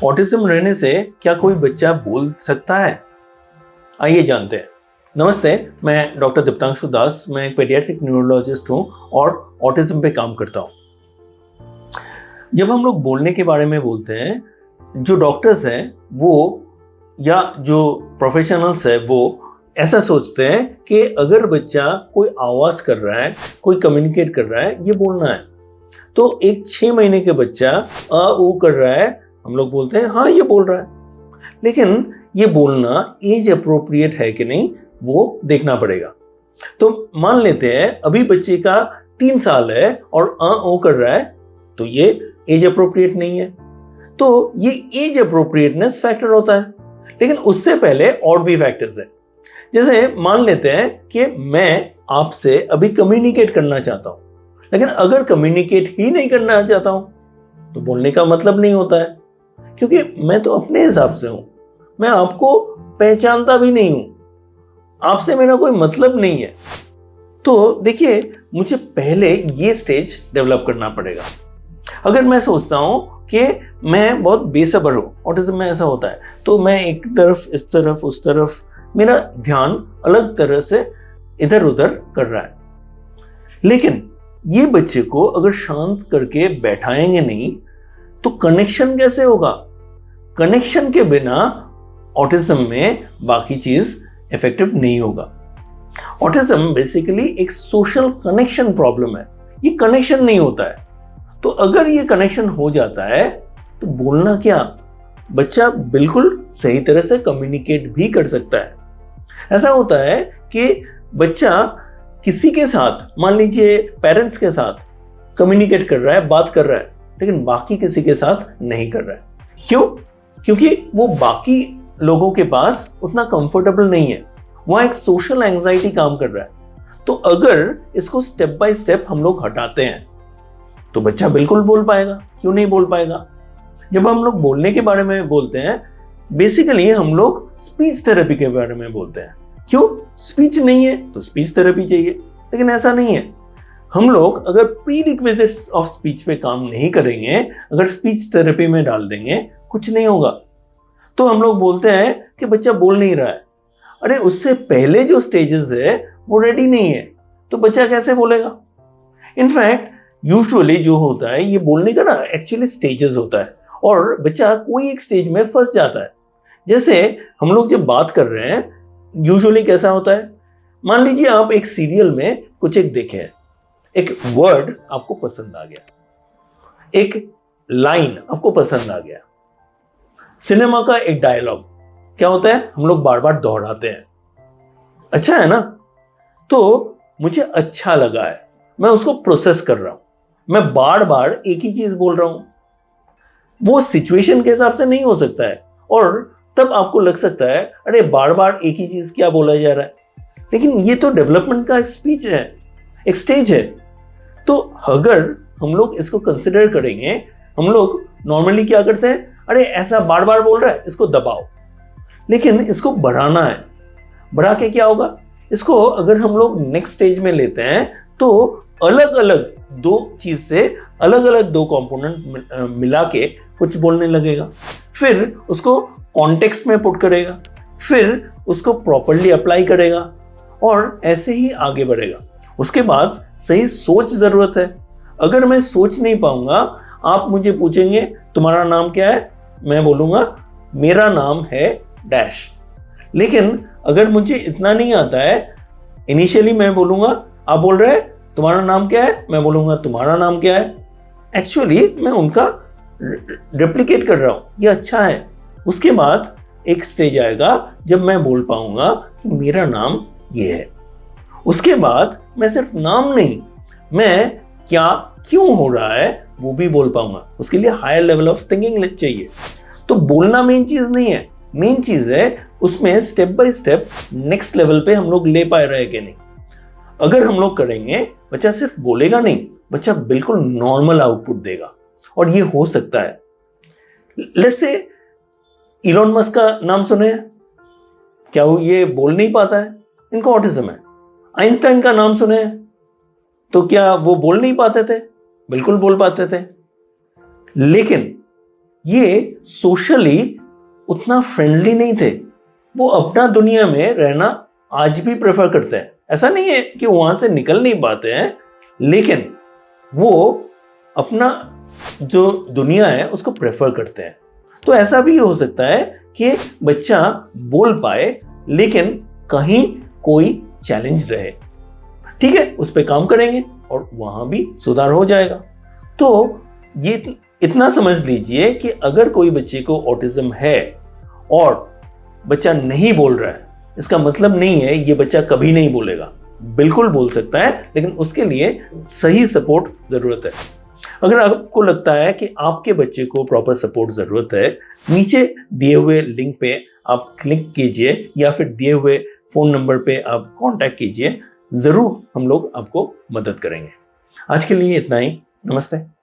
Autism रहने से क्या कोई बच्चा बोल सकता है? आइए जानते हैं। नमस्ते, मैं डॉक्टर दीप्तांशु दास। मैं एक पेडियाट्रिक न्यूरोलॉजिस्ट हूँ और ऑटिज्म पे काम करता हूँ। जब हम लोग बोलने के बारे में बोलते हैं, जो डॉक्टर्स हैं वो या जो प्रोफेशनल्स हैं वो ऐसा सोचते हैं कि अगर बच्चा कोई आवाज़ कर रहा है, कोई कम्युनिकेट कर रहा है, ये बोलना है। तो एक 6 महीने के बच्चा अ ऊ कर रहा है, हम लोग बोलते हैं हाँ ये बोल रहा है। लेकिन ये बोलना एज अप्रोप्रिएट है कि नहीं वो देखना पड़ेगा। तो मान लेते हैं अभी बच्चे का 3 साल है और अ ऊ कर रहा है, तो ये एज अप्रोप्रिएट नहीं है। तो ये एज अप्रोप्रिएटनेस फैक्टर होता है। लेकिन उससे पहले और भी फैक्टर्स हैं। जैसे मान लेते हैं कि मैं आपसे अभी कम्युनिकेट करना चाहता हूं, लेकिन अगर कम्युनिकेट ही नहीं करना चाहता हूं तो बोलने का मतलब नहीं होता है, क्योंकि मैं तो अपने हिसाब से हूं, मैं आपको पहचानता भी नहीं हूं, आपसे मेरा कोई मतलब नहीं है। तो देखिए, मुझे पहले ये स्टेज डेवलप करना पड़ेगा। अगर मैं सोचता हूं कि मैं बहुत बेसब्र हूं, ऑटिज्म में ऐसा होता है, तो मैं एक तरफ इस तरफ उस तरफ, मेरा ध्यान अलग तरह से इधर उधर कर रहा है। लेकिन ये बच्चे को अगर शांत करके बैठाएंगे नहीं तो कनेक्शन कैसे होगा? कनेक्शन के बिना ऑटिज्म में बाकी चीज इफेक्टिव नहीं होगा। ऑटिज्म बेसिकली एक सोशल कनेक्शन प्रॉब्लम है। ये कनेक्शन नहीं होता है। तो अगर ये कनेक्शन हो जाता है तो बोलना क्या, बच्चा बिल्कुल सही तरह से कम्युनिकेट भी कर सकता है। ऐसा होता है कि बच्चा किसी के साथ, मान लीजिए पेरेंट्स के साथ कम्युनिकेट कर रहा है, बात कर रहा है, लेकिन बाकी किसी के साथ नहीं कर रहा है। क्यों? क्योंकि वो बाकी लोगों के पास उतना कंफर्टेबल नहीं है। वहां एक सोशल एंजाइटी काम कर रहा है। तो अगर इसको स्टेप बाय स्टेप हम लोग हटाते हैं तो बच्चा बिल्कुल बोल पाएगा। क्यों नहीं बोल पाएगा? जब हम लोग बोलने के बारे में बोलते हैं, बेसिकली हम लोग स्पीच थेरेपी के बारे में बोलते हैं। क्यों? स्पीच नहीं है तो स्पीच थेरेपी चाहिए। लेकिन ऐसा नहीं है। हम लोग अगर प्री रिक्विजिट्स ऑफ स्पीच पे काम नहीं करेंगे, अगर स्पीच थेरेपी में डाल देंगे, कुछ नहीं होगा। तो हम लोग बोलते हैं कि बच्चा बोल नहीं रहा है। अरे उससे पहले जो स्टेजेस है वो रेडी नहीं है, तो बच्चा कैसे बोलेगा? इनफैक्ट यूजुअली जो होता है, ये बोलने का ना एक्चुअली स्टेजेस होता है और बच्चा कोई एक स्टेज में फंस जाता है। जैसे हम लोग जब बात कर रहे हैं, यूजुअली कैसा होता है, मान लीजिए आप एक सीरियल में कुछ एक देखे हैं, एक वर्ड आपको पसंद आ गया, एक लाइन आपको पसंद आ गया, सिनेमा का एक डायलॉग क्या होता है, हम लोग बार बार दोहराते हैं। अच्छा है ना? तो मुझे अच्छा लगा है, मैं उसको प्रोसेस कर रहा हूं, मैं बार बार एक ही चीज बोल रहा हूं। वो सिचुएशन के हिसाब से नहीं हो सकता है और तब आपको लग सकता है अरे बार बार एक ही चीज क्या बोला जा रहा है। लेकिन ये तो डेवलपमेंट का एक स्पीच है, एक स्टेज है। तो अगर हम लोग इसको कंसिडर करेंगे, हम लोग नॉर्मली क्या करते हैं, अरे ऐसा बार बार बोल रहा है, इसको दबाओ। लेकिन इसको बढ़ाना है। बढ़ा के क्या होगा, इसको अगर हम लोग नेक्स्ट स्टेज में लेते हैं तो अलग अलग दो चीज से अलग अलग दो कंपोनेंट मिला के कुछ बोलने लगेगा। फिर उसको कॉन्टेक्स्ट में पुट करेगा, फिर उसको प्रॉपर्ली अप्लाई करेगा और ऐसे ही आगे बढ़ेगा। उसके बाद सही सोच जरूरत है। अगर मैं सोच नहीं पाऊंगा, आप मुझे पूछेंगे तुम्हारा नाम क्या है, मैं बोलूंगा मेरा नाम है डैश। लेकिन अगर मुझे इतना नहीं आता है, इनिशियली मैं बोलूंगा, आप बोल रहे हैं तुम्हारा नाम क्या है, मैं बोलूंगा तुम्हारा नाम क्या है। एक्चुअली मैं उनका रेप्लिकेट कर रहा हूं, ये अच्छा है। उसके बाद एक स्टेज आएगा जब मैं बोल पाऊंगा कि मेरा नाम ये है। उसके बाद मैं सिर्फ नाम नहीं, मैं क्या क्यों हो रहा है वो भी बोल पाऊंगा। उसके लिए हायर लेवल ऑफ थिंकिंग चाहिए। तो बोलना मेन चीज नहीं है, मेन चीज है उसमें step by step next level पे हम लोग ले पा रहे हैं कि नहीं। अगर हम लोग करेंगे, बच्चा सिर्फ बोलेगा नहीं, बच्चा बिल्कुल नॉर्मल आउटपुट देगा। और ये हो सकता है। लेट्स से इलॉन मस्क का नाम सुने हैं, क्या वो ये बोल नहीं पाता है? इनको ऑटिज्म है। आइंस्टाइन का नाम सुने हैं, तो क्या वो बोल नहीं पाते थे? बिल्कुल बोल पाते थे। लेकिन ये सोशली उतना फ्रेंडली नहीं थे। वो अपना दुनिया में रहना आज भी प्रेफर करते हैं। ऐसा नहीं है कि वहां से निकल नहीं पाते हैं, लेकिन वो अपना जो दुनिया है उसको प्रेफर करते हैं। तो ऐसा भी हो सकता है कि बच्चा बोल पाए लेकिन कहीं कोई चैलेंज रहे। ठीक है, उस पर काम करेंगे और वहां भी सुधार हो जाएगा। तो ये इतना समझ लीजिए कि अगर कोई बच्चे को ऑटिज्म है और बच्चा नहीं बोल रहा है, इसका मतलब नहीं है ये बच्चा कभी नहीं बोलेगा। बिल्कुल बोल सकता है, लेकिन उसके लिए सही सपोर्ट जरूरत है। अगर आपको लगता है कि आपके बच्चे को प्रॉपर सपोर्ट जरूरत है, नीचे दिए हुए लिंक पे आप क्लिक कीजिए या फिर दिए हुए फोन नंबर पे आप कांटेक्ट कीजिए। जरूर हम लोग आपको मदद करेंगे। आज के लिए इतना ही। नमस्ते।